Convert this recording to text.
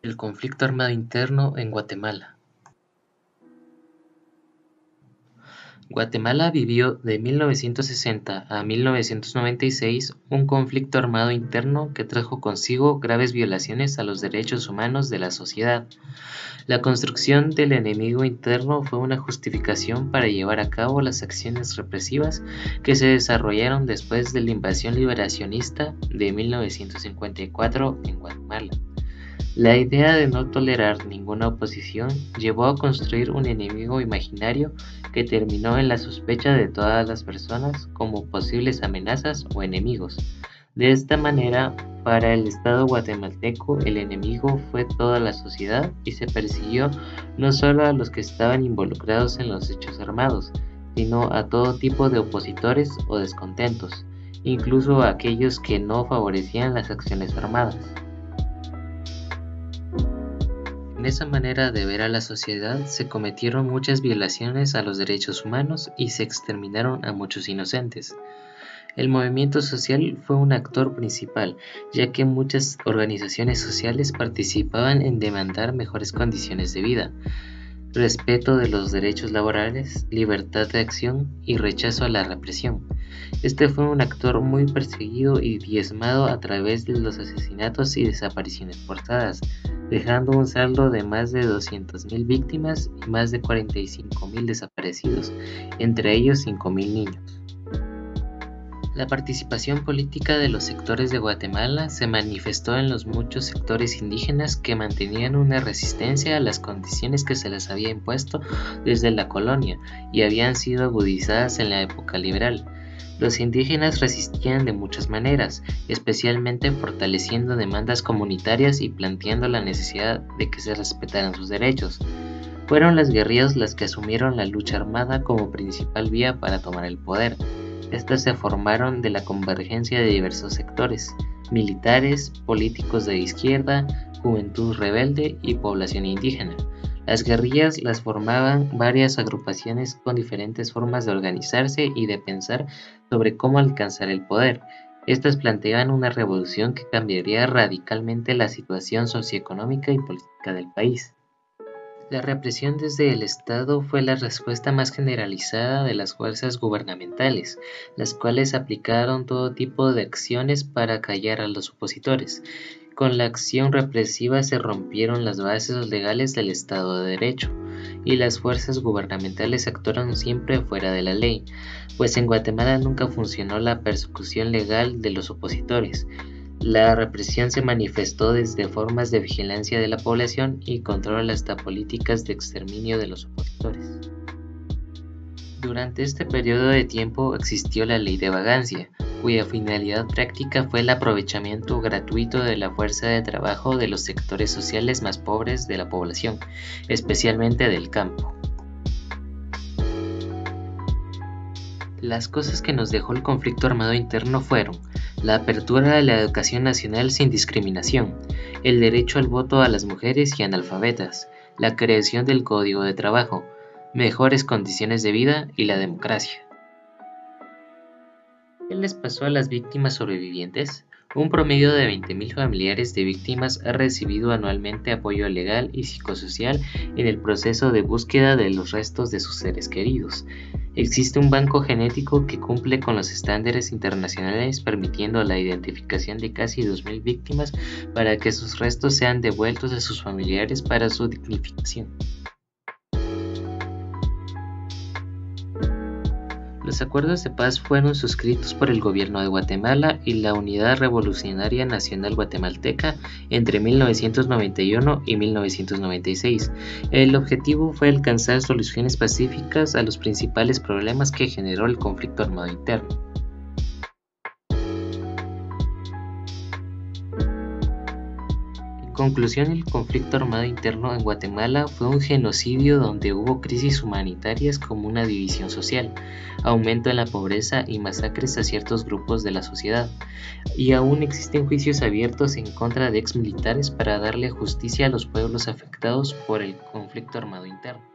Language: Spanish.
El conflicto armado interno en Guatemala. Guatemala vivió de 1960 a 1996 un conflicto armado interno que trajo consigo graves violaciones a los derechos humanos de la sociedad. La construcción del enemigo interno fue una justificación para llevar a cabo las acciones represivas que se desarrollaron después de la invasión liberacionista de 1954 en Guatemala. La idea de no tolerar ninguna oposición llevó a construir un enemigo imaginario que terminó en la sospecha de todas las personas como posibles amenazas o enemigos. De esta manera, para el Estado guatemalteco, el enemigo fue toda la sociedad y se persiguió no solo a los que estaban involucrados en los hechos armados, sino a todo tipo de opositores o descontentos, incluso a aquellos que no favorecían las acciones armadas. En esa manera de ver a la sociedad se cometieron muchas violaciones a los derechos humanos y se exterminaron a muchos inocentes. El movimiento social fue un actor principal, ya que muchas organizaciones sociales participaban en demandar mejores condiciones de vida, respeto de los derechos laborales, libertad de acción y rechazo a la represión. Este fue un actor muy perseguido y diezmado a través de los asesinatos y desapariciones forzadas, dejando un saldo de más de 200.000 víctimas y más de 45.000 desaparecidos, entre ellos 5.000 niños. La participación política de los sectores de Guatemala se manifestó en los muchos sectores indígenas que mantenían una resistencia a las condiciones que se les había impuesto desde la colonia y habían sido agudizadas en la época liberal. Los indígenas resistían de muchas maneras, especialmente fortaleciendo demandas comunitarias y planteando la necesidad de que se respetaran sus derechos. Fueron las guerrillas las que asumieron la lucha armada como principal vía para tomar el poder. Estas se formaron de la convergencia de diversos sectores: militares, políticos de izquierda, juventud rebelde y población indígena. Las guerrillas las formaban varias agrupaciones con diferentes formas de organizarse y de pensar sobre cómo alcanzar el poder. Estas planteaban una revolución que cambiaría radicalmente la situación socioeconómica y política del país. La represión desde el Estado fue la respuesta más generalizada de las fuerzas gubernamentales, las cuales aplicaron todo tipo de acciones para callar a los opositores. Con la acción represiva se rompieron las bases legales del Estado de Derecho, y las fuerzas gubernamentales actuaron siempre fuera de la ley, pues en Guatemala nunca funcionó la persecución legal de los opositores. La represión se manifestó desde formas de vigilancia de la población y control hasta políticas de exterminio de los opositores. Durante este periodo de tiempo existió la ley de vagancia, cuya finalidad práctica fue el aprovechamiento gratuito de la fuerza de trabajo de los sectores sociales más pobres de la población, especialmente del campo. Las cosas que nos dejó el conflicto armado interno fueron: la apertura de la educación nacional sin discriminación, el derecho al voto a las mujeres y analfabetas, la creación del Código de Trabajo, mejores condiciones de vida y la democracia. ¿Qué les pasó a las víctimas sobrevivientes? Un promedio de 20.000 familiares de víctimas ha recibido anualmente apoyo legal y psicosocial en el proceso de búsqueda de los restos de sus seres queridos. Existe un banco genético que cumple con los estándares internacionales, permitiendo la identificación de casi 2.000 víctimas para que sus restos sean devueltos a sus familiares para su dignificación. Los acuerdos de paz fueron suscritos por el gobierno de Guatemala y la Unidad Revolucionaria Nacional Guatemalteca entre 1991 y 1996. El objetivo fue alcanzar soluciones pacíficas a los principales problemas que generó el conflicto armado interno. En conclusión, el conflicto armado interno en Guatemala fue un genocidio donde hubo crisis humanitarias como una división social, aumento en la pobreza y masacres a ciertos grupos de la sociedad, y aún existen juicios abiertos en contra de exmilitares para darle justicia a los pueblos afectados por el conflicto armado interno.